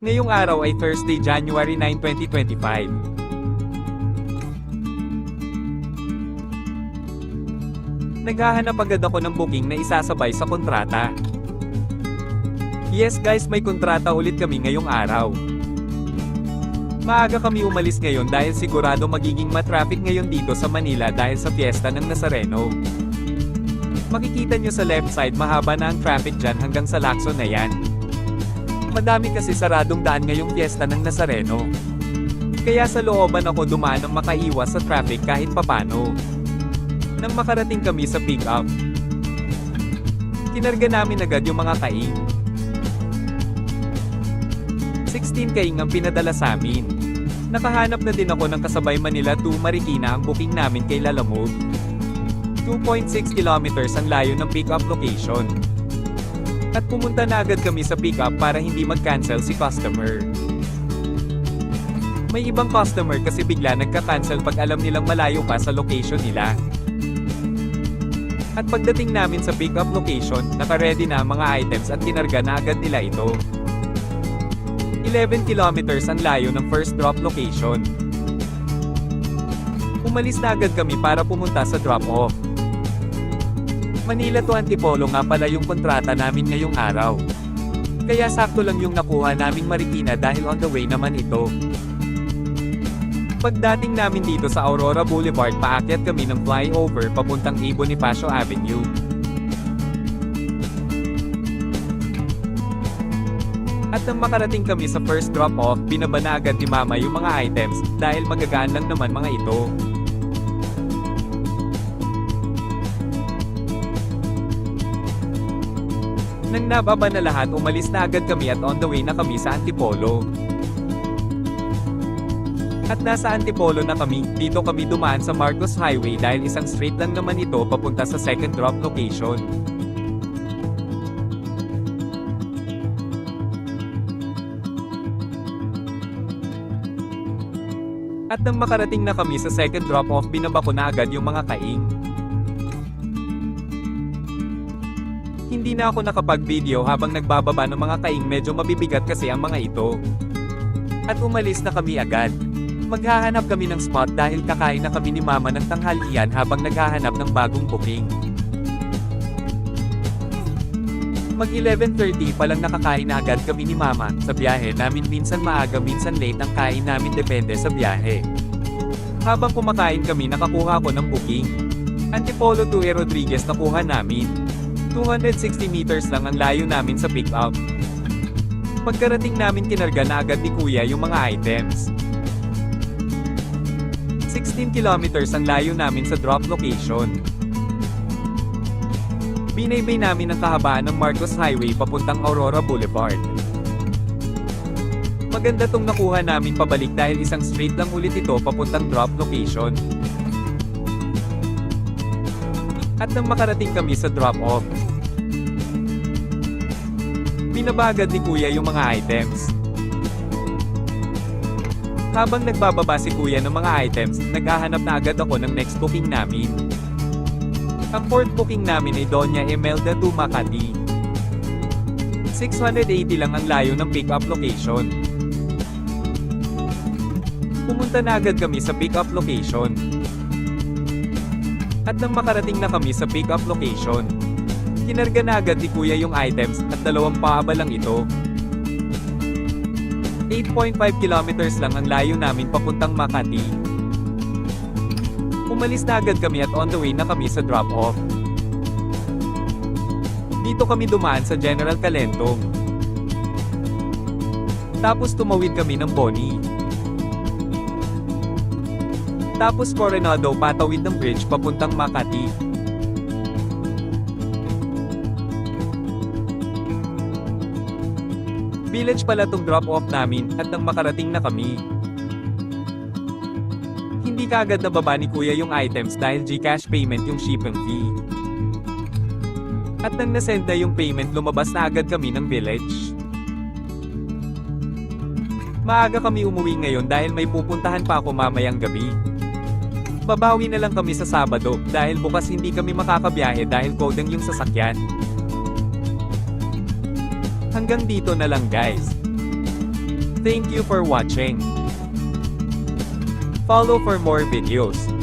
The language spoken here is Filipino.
Ngayong araw ay Thursday, January 9, 2025. Naghahanap agad ako ng booking na isasabay sa kontrata. Yes guys, may kontrata ulit kami ngayong araw. Maaga kami umalis ngayon dahil sigurado magiging matraffic ngayon dito sa Manila dahil sa fiesta ng Nazareno. Makikita nyo sa left side, mahaba na ang traffic dyan hanggang sa Lacson na yan. Madami kasi saradong daan ngayong fiesta ng Nazareno. Kaya sa looban ako dumaan ng makaiwas sa traffic kahit papano. Nang makarating kami sa pick-up, kinarga namin agad yung mga kaing. 16 kaing ang pinadala sa amin. Nakahanap na din ako ng kasabay Manila to Marikina. Ang booking namin kay Lalamove. 2.6 kilometers ang layo ng pick-up location. At pumunta na agad kami sa pick-up para hindi mag-cancel si customer. May ibang customer kasi bigla nagka-cancel pag alam nilang malayo pa sa location nila. At pagdating namin sa pick-up location, naka-ready na ang mga items at kinarga na agad nila ito. 11 kilometers ang layo ng first drop location. Umalis na agad kami para pumunta sa drop-off. Manila to Antipolo nga pala yung kontrata namin ngayong araw. Kaya sakto lang yung nakuha naming Marikina dahil on the way naman ito. Pagdating namin dito sa Aurora Boulevard, paakyat kami ng flyover papuntang A. Bonifacio Avenue. At nang makarating kami sa first drop-off, binaba na agad ni Mama yung mga items dahil magagaan lang naman mga ito. Nang nababa na lahat, umalis na agad kami at on the way na kami sa Antipolo. At nasa Antipolo na kami, dito kami dumaan sa Marcos Highway dahil isang straight lang naman ito papunta sa second drop location. At nang makarating na kami sa second drop-off, binaba ko na agad yung mga kaing. Hindi na ako nakapag-video habang nagbababa ng mga kaing, medyo mabibigat kasi ang mga ito. At umalis na kami agad. Maghahanap kami ng spot dahil kakain na kami ni Mama ng tanghalian habang naghahanap ng bagong booking. Mag 11:30 pa lang nakakain na agad kami ni Mama. Sa biyahe namin minsan maaga minsan late ang kain namin, depende sa biyahe. Habang kumakain kami nakakuha ko ng booking. Antipolo to E. Rodriguez nakuha namin. 260 meters lang ang layo namin sa pick-up. Pagkarating namin kinarga na agad ni Kuya yung mga items. 16 kilometers ang layo namin sa drop location. Binaybay namin ang kahabaan ng Marcos Highway papuntang Aurora Boulevard. Maganda tong nakuha namin pabalik dahil isang straight lang ulit ito papuntang drop location. At nang makarating kami sa drop-off, binaba agad ni Kuya yung mga items. Habang nagbababa si Kuya ng mga items, naghahanap na agad ako ng next booking namin. Ang fourth booking namin ay Doña Imelda to Makati. 680 lang ang layo ng pick-up location. Pumunta na agad kami sa pick-up location. At nang makarating na kami sa pick-up location, kinarga na agad ni Kuya yung items at dalawang paaba lang ito. 8.5 kilometers lang ang layo namin papuntang Makati. Umalis na agad kami at on the way na kami sa drop-off. Dito kami dumaan sa General Calentong. Tapos tumawid kami ng Boni. Tapos Coronado patawid ng bridge papuntang Makati. Village pala tong drop-off namin at nang makarating na kami. Hindi kaagad nababa ni Kuya yung items dahil GCash payment yung shipping fee. At nang nasend na yung payment, lumabas na agad kami ng village. Maaga kami umuwi ngayon dahil may pupuntahan pa ako mamayang gabi. Babawi na lang kami sa Sabado dahil bukas hindi kami makakabiyahe dahil coding yung sasakyan. Hanggang dito na lang guys. Thank you for watching. Follow for more videos.